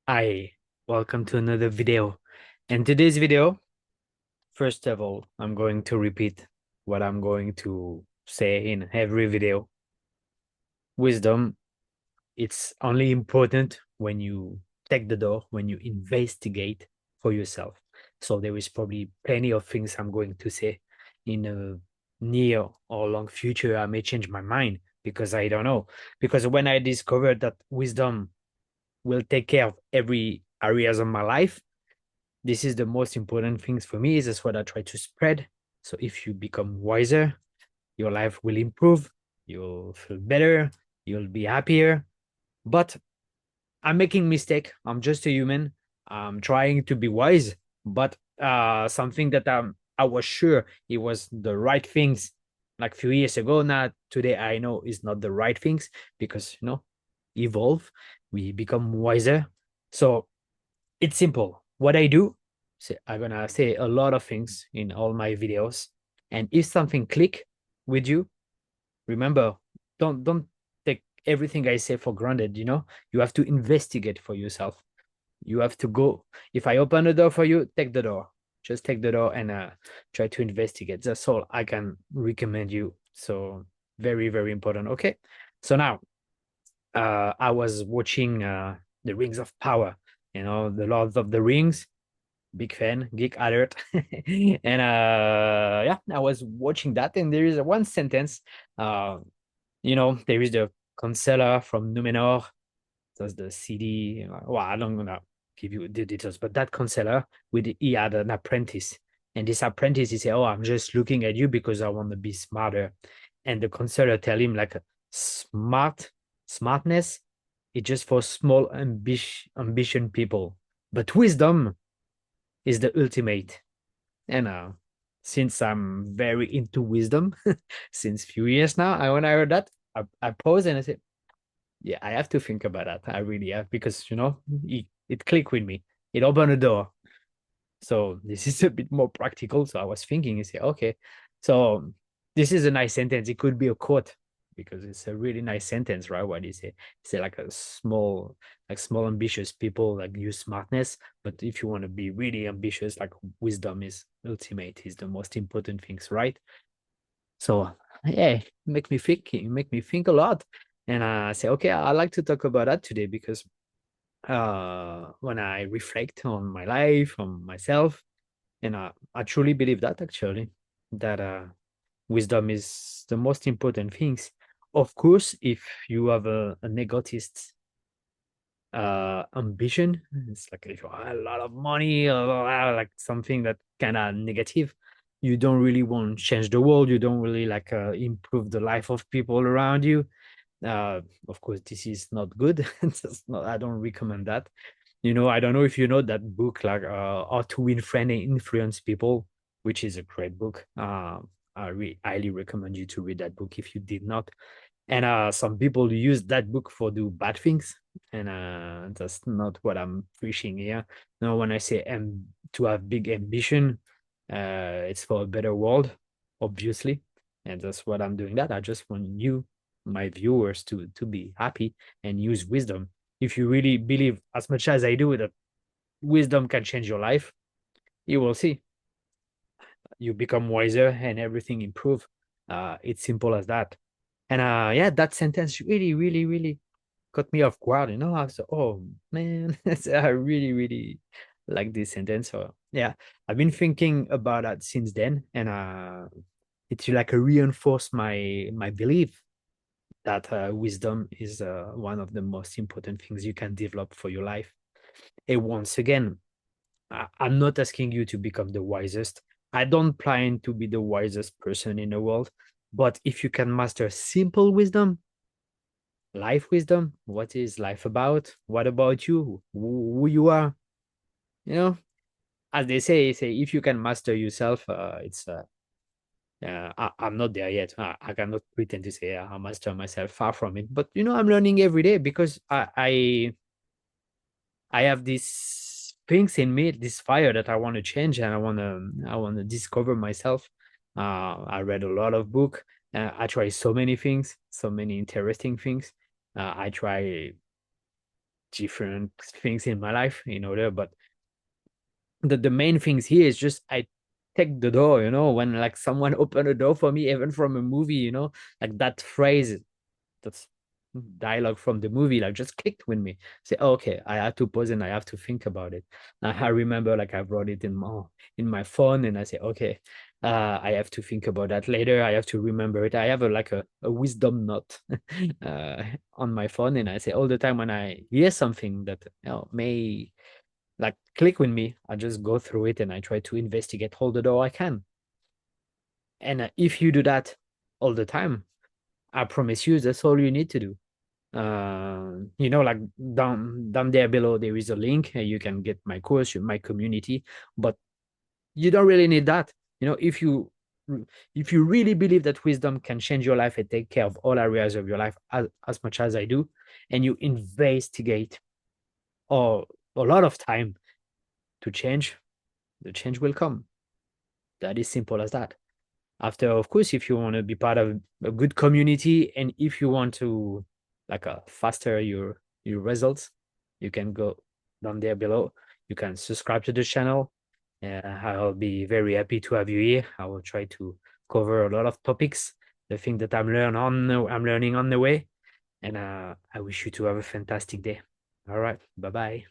Hi, welcome to another video. In today's video, first of all, I'm going to repeat what I'm going to say in every video. Wisdom, it's only important when you take the door, when you investigate for yourself. So there is probably plenty of things I'm going to say in a near or long future. I may change my mind because I don't know. Because when I discovered that wisdom will take care of every areas of my life, this is the most important things for me. Is what I try to spread. So if you become wiser, your life will improve, you'll feel better, you'll be happier. But I'm making mistake. I'm just a human. I'm trying to be wise, but something that I was sure it was the right things like a few years ago. Now today I know is not the right things because evolve, we become wiser. So it's simple. What I do, I'm gonna say a lot of things in all my videos, and if something click with you, remember, don't take everything I say for granted. You have to investigate for yourself. You have to go. If I open the door for you, take the door. Just take the door and try to investigate. That's all I can recommend you. So very, very important. Okay. So now, I was watching the Rings of Power. The Lord of the Rings. Big fan, geek alert. And yeah, I was watching that, and there is one sentence. Uh, there is the counselor from Numenor. That's the CD. Well, I don't gonna give you the details, but that counselor he had an apprentice, and this apprentice he said, "Oh, I'm just looking at you because I want to be smarter," and the counselor tell him like smartness, it's just for small ambition people, but wisdom is the ultimate. And since I'm very into wisdom since few years now, when I heard that, I paused and I said, yeah, I have to think about that. I really have because it clicked with me. It opened a door. So this is a bit more practical. So I was thinking, you say, okay, so this is a nice sentence. It could be a quote because it's a really nice sentence, right? What you say like small ambitious people like use smartness, but if you want to be really ambitious, like wisdom is ultimate, is the most important things, right? So yeah, make me think a lot. And I say, okay, I like to talk about that today because when I reflect on my life, on myself, and I truly believe that actually, that wisdom is the most important things. Of course, if you have an egotist ambition, it's like if you have a lot of money or like something that kind of negative, you don't really want to change the world, you don't really like improve the life of people around you. uh of course, this is not good. I don't recommend that. I don't know if you know that book, like How to Win Friends and Influence People, which is a great book. Highly recommend you to read that book if you did not. And some people use that book for do bad things, and that's not what I'm preaching here. No, when I say to have big ambition, it's for a better world, obviously, and that's what I'm doing. That I just want you, my viewers, to be happy and use wisdom. If you really believe as much as I do that wisdom can change your life, you will see you become wiser and everything improve. It's simple as that. And yeah, that sentence really, really, really caught me off guard. I was like, oh man, I really, really like this sentence. So yeah, I've been thinking about that since then, and it's like a reinforce my belief that wisdom is one of the most important things you can develop for your life. And once again, I'm not asking you to become the wisest. I don't plan to be the wisest person in the world, but if you can master simple wisdom, life wisdom, what is life about? What about you? Who you are? You know, as they say if you can master yourself, it's I'm not there yet. I cannot pretend to say I master myself, far from it. But I'm learning every day because I have these things in me, this fire that I want to change, and I want to discover myself. I read a lot of book. I try so many things, so many interesting things. I try different things in my life in order, but the main things here is just I take the door, when like someone open a door for me, even from a movie, like that phrase, that's dialogue from the movie, like just clicked with me. Say, oh, okay, I have to pause and I have to think about it. I remember like I wrote it in my phone, and I say, okay, I have to think about that later. I have to remember it. I have a wisdom note on my phone, and I say all the time when I hear something that may like click with me, I just go through it and I try to investigate all the door I can. And if you do that all the time, I promise you that's all you need to do. Like down there below there is a link, and you can get my course, my community, but you don't really need that. If you really believe that wisdom can change your life and take care of all areas of your life as much as I do, and you investigate or a lot of time to change, the change will come. That is simple as that. After, of course, if you want to be part of a good community, and if you want to like faster your results, you can go down there below. You can subscribe to the channel. I'll be very happy to have you here. I will try to cover a lot of topics, the thing that I'm learning on the way. And I wish you to have a fantastic day. All right, bye bye.